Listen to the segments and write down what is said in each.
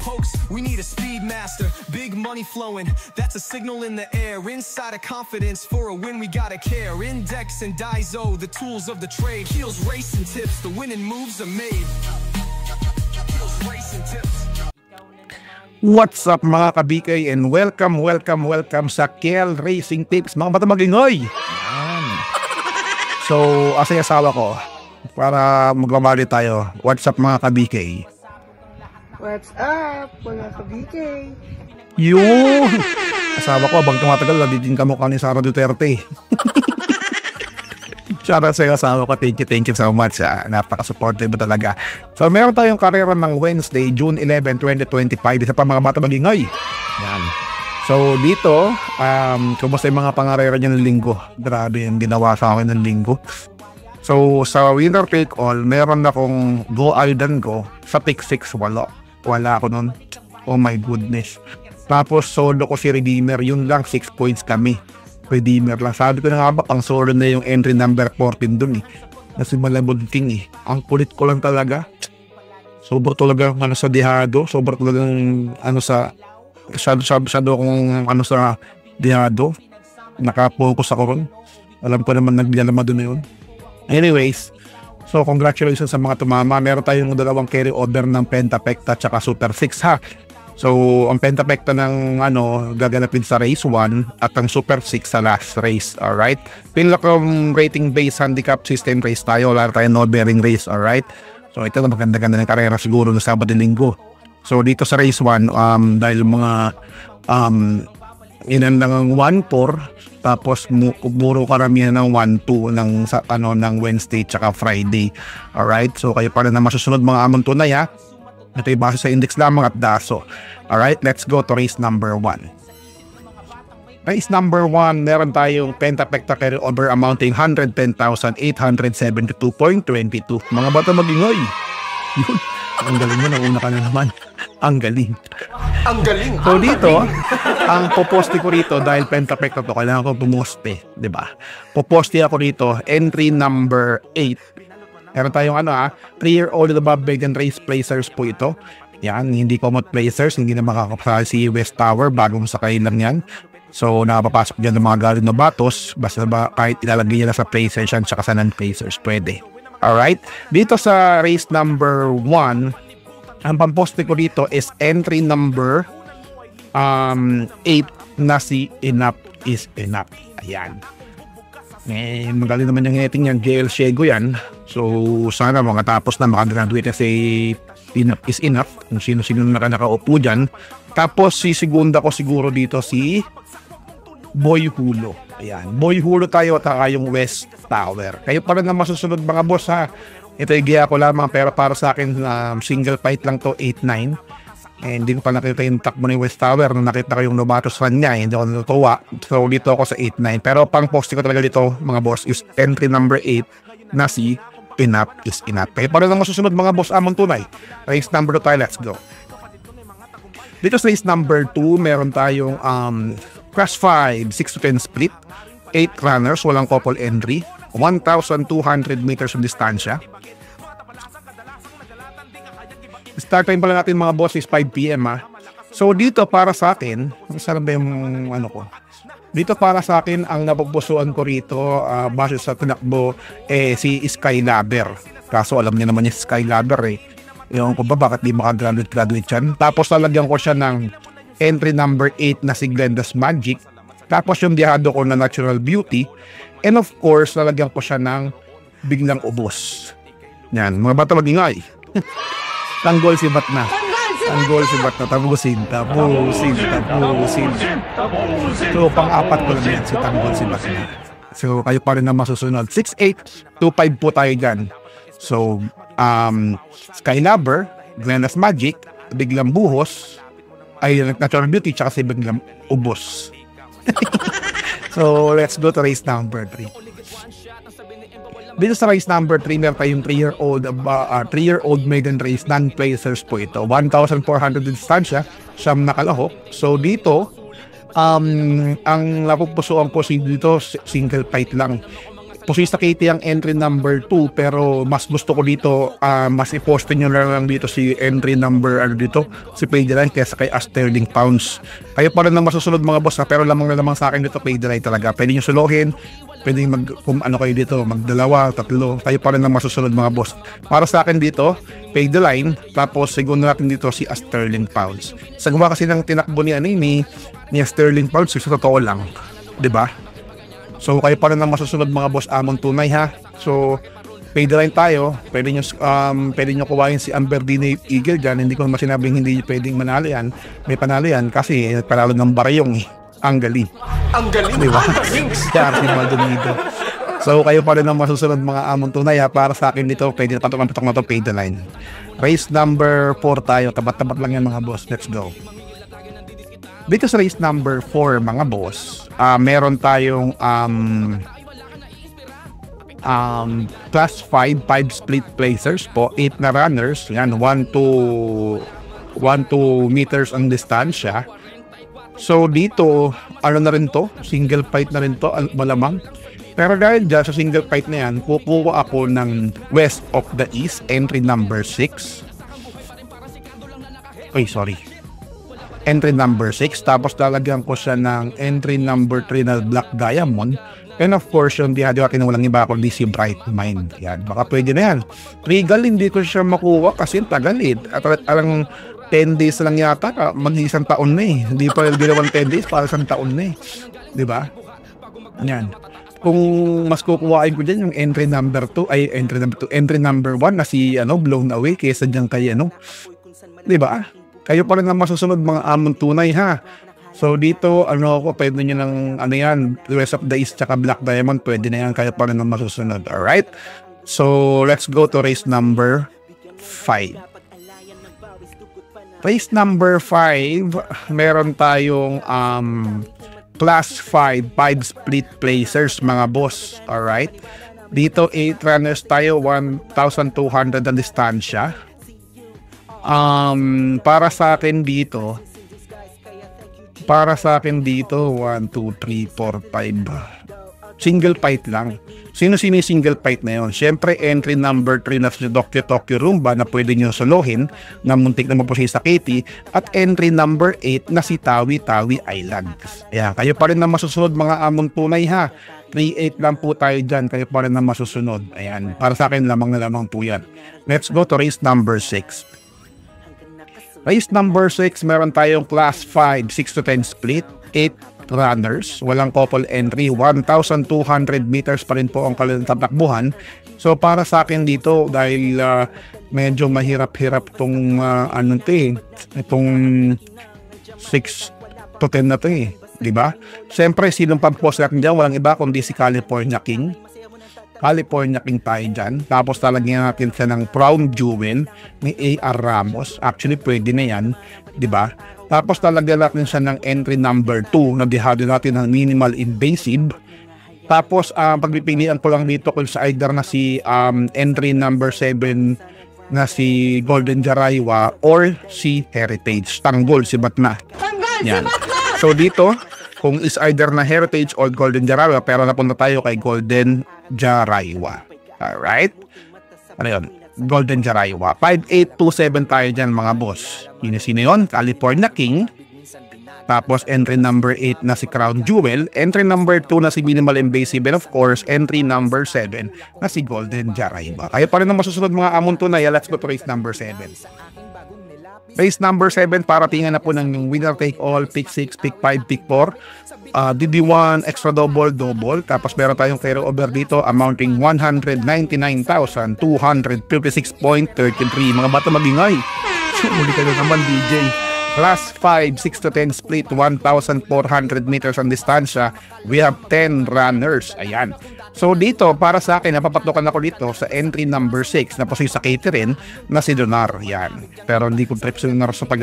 hoax, we need a speed master. Big money flowing, that's a signal in the air. Inside of confidence, for a win we gotta care. Index and Daiso, the tools of the trade. Heels, racing tips, the winning moves are made. Heels, racing tips. What's up mga ka-BK and welcome sa Kel Racing Tips mga bata mag-ingoy. So, asa yung asawa ko para magmamali tayo. What's up mga ka-BK? What's up mga ka-BK? Yun! Asawa ko, abang tumatagal, naditin ka mukha ni Sara Duterte. Shoutout sa asawa ko, thank you so much. Napaka-supportive talaga. So, meron tayong karera ng Wednesday, June 11, 2025. Isa pa mga bata mag-ingay. Yan. So, dito, kumusta yung mga pangarera niya ng linggo? Grabe yung ginawa sa akin ng linggo. So, sa winner take all, meron akong Go Alden ko sa pick 6, wala ako nun. Oh my goodness. Tapos, solo ko si Redeemer, yun lang, 6 points kami. Redeemer lang. Sabi ko na nga ba, ang solo na yung entry number 14 dun eh. Kasi malabunting eh. Ang kulit ko lang talaga. Sobrang talaga sa dihado. Sobrang talaga masyado akong sa dihado. Nakapokus ako ron. Alam ko naman naglalama dun na yun. Anyways, so congratulations sa mga tumama. Meron tayong dalawang carry over ng Pentapecta at Super 6 ha. So, ang Pentapecta ng gaganapin sa race 1 at ang Super 6 sa last race, alright? Pinakang rating based handicap system race tayo, wala tayong no bearing race, alright? So, ito na maganda-ganda ng karera siguro ng Sabado Linggo. So, dito sa race 1, dahil mga inan lang 1-4, tapos puro karamihan ng 1-2 ng Wednesday tsaka Friday, alright? So, kayo pa rin na masusunod mga among tunay ha. Ito yung base sa index lamang at daso. Alright, let's go to race number 1. Race number 1, meron tayong Pentapecta carry over amounting 110,872.22. Mga bata mag-ingoy. Yun, ang galing mo, nauna ka na naman. Ang galing. Ang galing. So dito, ang poposte ko rito dahil Pentapecta to, kailangan ko pumoste, 'di ba? Poposte ako rito, entry number 8. Meron tayong 3-year-old above Vegan race placers po ito. Yan, hindi common placers, hindi na makakapasali si West Tower, bagong sakay lang yan. So, nakapapasok dyan ng mga galing na batos, basta ba kahit ilalagay nila sa placers yan, tsaka sa non-placers, pwede. Alright, dito sa race number 1, ang pamposte ko dito is entry number 8 na si Enough is Enough. Ayan. Magaling naman yung heting yan, JL Shego yan. So, sana makatapos na makagraduate na si Enough is Enough. Kung sino-sino na nakaupo dyan. Tapos, sisigunda ko siguro dito si Boy Hulo. Ayan. Boy Hulo tayo at yung West Tower. Kayo pa rin na masusunod mga boss ha. Ito igiya ko lamang pero para sa akin single fight lang to 8-9. Hindi ko pa nakita yung takbo ni West Tower. Nung nakita ko yung lumatos fan niya, hindi ako natutuwa. So, dito ako sa 8-9. Pero pang poste ko talaga dito, mga boss, is entry number 8 na si Enough is Enough. Kaya para lang masusunod mga boss among tunay. Race number 2 tayo, let's go. Dito sa race number 2, meron tayong Crash 5, 6-10 split, 8 runners, walang couple entry, 1,200 meters of distansya. Start time pala natin mga boss is 5 PM ha. So dito para sa akin, saan ba yung ko? Dito para sa akin, ang napupusuan ko rito base sa tinakbo si Skylaber. Kaso alam niya naman yung Skylaber eh. Yung ko ba bakit di makagraduate yan. Tapos lalagyan ko siya ng entry number 8 na si Glenda's Magic. Tapos yung dihado ko na Natural Beauty. And of course, lalagyan ko siya ng Biglang Ubos. Yan, mga bata mag-ingay. Tanggol si Batna. Tapusin. So, pang-apat ko lang yan si Tanggol si Batna. So, kayo pa rin na masusunod. 6-8, 2-5 po tayo dyan. So, Skylaber, Glenda's Magic, Biglang Buhos, ay Natural Beauty, tsaka si Biglang Ubos. So, let's go to race number 3. Dito sa race number 3, meron tayong 3-year-old maiden race, non-placers po ito. 1,400 distansya, siyam na kalahok. So dito, ang napupusuan ko dito, single fight lang. Pusista Katie ang entry number 2, pero mas gusto ko dito, mas i-poste nyo lang dito si entry number, si Paydeline kesa kay Sterling Pounds. Kayo pa rin ang masusunod mga boss, pero lamang na lamang sa akin dito Paydeline talaga. Pwede nyo suluhin, pwede kung ano kayo dito, magdalawa, tatlo, kayo pa rin ang masusunod mga boss. Para sa akin dito, Paydeline, tapos segundo natin dito si Sterling Pounds. Sa gawa kasi ng tinakbo ni Sterling Pounds, sa totoo lang, 'di ba? So kayo pa rin ang masusunod mga boss, amon tunay ha. So Paydeline tayo, pwede nyo kuhain si Amberdine Eagle dyan. Hindi ko naman sinabing hindi pwedeng manalo yan. May panalo yan kasi panalo ng Barayong ang galing. Ang galing, diba? Kaya Maldonado. So kayo pa rin ang masusunod mga amon tunay ha. Para sa akin dito, pwede na patok na to Paydeline. Race number 4 tayo, tabat-tabat lang yan mga boss. Let's go. Dito sa race number 4 mga boss, meron tayong plus 5 split placers po, 8 na runners, yan, 1 to meters ang distansya. So dito, ano na rin to, single fight na rin to, malamang. Pero dahil dyan sa single fight na yan, kukuha ako ng West of the East, entry number 6. Entry number 6, tapos lalagyan ko siya ng entry number 3 na Black Diamond, and of course yung natin walang iba kundi si Bright Mind. Yan, baka pwede na yan. Regal hindi ko siya makuha kasi tagal at alang 10 days lang yata, mag-isang taon na hindi pa ginawang 10 days, para isang taon na diba? Yan, kung mas kukuhain ko dyan yung entry number 1 na si Blown Away kaysa dyan kay diba? Kayo pa rin ang masusunod mga amon tunay ha. So dito, pwede nyo ng West of the East tsaka Black Diamond, pwede na yan, kayo pa rin ang masusunod. Alright? So let's go to race number 5. Race number 5, meron tayong class 5 split placers mga boss. Alright? Dito 8 runners tayo, 1,200 ang distansya. Para sa akin dito 1, 2, 3, 4, 5 single fight lang. Sino single fight na yun? Siyempre entry number 3 na si Dr. Tokyo Rumba na pwede nyo suluhin na muntik na Pusista Katie, at entry number 8 na si Tawi Island. Ayan, kayo pa rin na masusunod mga amon tunay ha. 3-8 lang po tayo dyan, kayo pa rin na masusunod. Ayan, para sa akin lamang na lamang po yan. Let's go to race number 6. Race number 6, meron tayong class 5, 6 to 10 split, 8 runners, walang couple entry, 1,200 meters pa rin po ang kanilang tatakbuhan. So para sa akin dito, dahil medyo mahirap-hirap itong itong 6 to 10 na ito diba? Siyempre, sinong pag-post natin dyan, walang iba kundi si California King tayo dyan. Tapos talagyan natin siya ng Crown Jewel ni A.R. Ramos. Actually, pwede na yan, diba? Tapos talagyan natin siya ng entry number 2 na dihado natin ng minimal invasive. Tapos, pagpipilian ko lang dito kung sa either na si entry number 7 na si Golden Jaraywa or si Heritage. Tanggol, si Batna. Yan. So dito, kung is either na Heritage or Golden Jaraywa, pero napunta tayo kay Golden Jaraywa. Alright? Ano yun? Golden Jaraywa. 5827 tayo dyan mga boss. Sino yun? California King. Tapos entry number 8 na si Crown Jewel. Entry number 2 na si Minimal Invasive. And of course, entry number 7 na si Golden Jaraywa. Kayo pa rin ang masusunod mga amon tunay. Let's go to race number 7. Race number 7, paratingan na po ng winner take all, pick 6, pick 5, pick 4. DD1, extra double. Tapos meron tayong carry over dito amounting 199,256.33. Mga bata magingay. Muli kayo naman DJ. Class 5, 6 to 10 split, 1,400 meters ang distansya. We have 10 runners. Ayan. So dito, para sa akin, napapatukan ako dito sa entry number 6 na po sa catering na si Donar. Yan. Pero hindi ko trip si Donar sa pag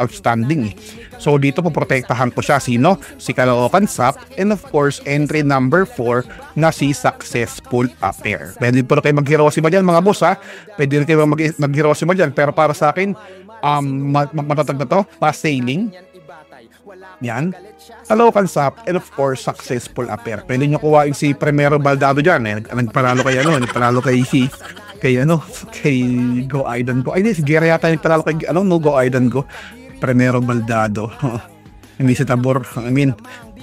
outstanding. So dito, poprotektahan ko siya. Sino? Si Caloocan Sap. And of course, entry number 4 na si Successful Affair. Pwede po kayo mag-Hiroshima dyan mga boss ha. Pwede rin kayo mag-Hiroshima dyan. Pero para sa akin, matatag na to, pass sailing. Yan. Caloocan Sap, and of course, successful affair. Pwede nyo kuhain si Primero Baldado dyan. Nagpanalo kay nagpanalo kay Go Aidan Go. Ay, si Gera yata nagpanalo kay, Go Aidan Go. Primero Baldado. Hindi si Tabor.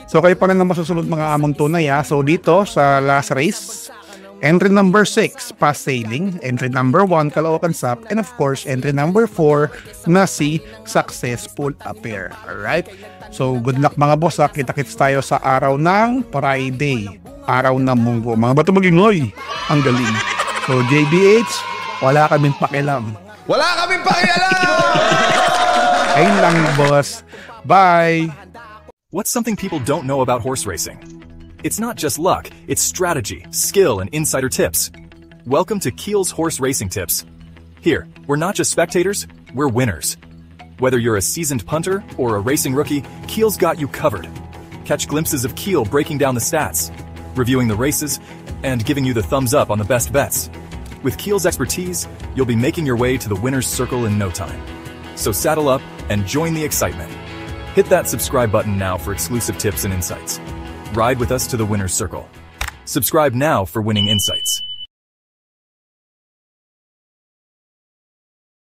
So kayo pa rin ang masusunod mga among tunay ha. So dito sa last race, entry number 6, Pass Sailing. Entry number 1, Caloocan Sap. And of course, entry number 4 na si Successful Affair. Alright? So, good luck mga boss ha. Kita-kits tayo sa araw ng Friday. Araw ng Munggo. Mga bato mag-ingoy. Ang galing. So, JBH, wala kaming pakialam. Wala kaming pakialam! Ayun lang, boss. Bye! What's something people don't know about horse racing? It's not just luck, it's strategy, skill, and insider tips. Welcome to Keel's Horse Racing Tips. Here, we're not just spectators, we're winners. Whether you're a seasoned punter or a racing rookie, Keel's got you covered. Catch glimpses of Keel breaking down the stats, reviewing the races, and giving you the thumbs up on the best bets. With Keel's expertise, you'll be making your way to the winner's circle in no time. So saddle up and join the excitement. Hit that subscribe button now for exclusive tips and insights. Ride with us to the winner's circle. Subscribe now for winning insights.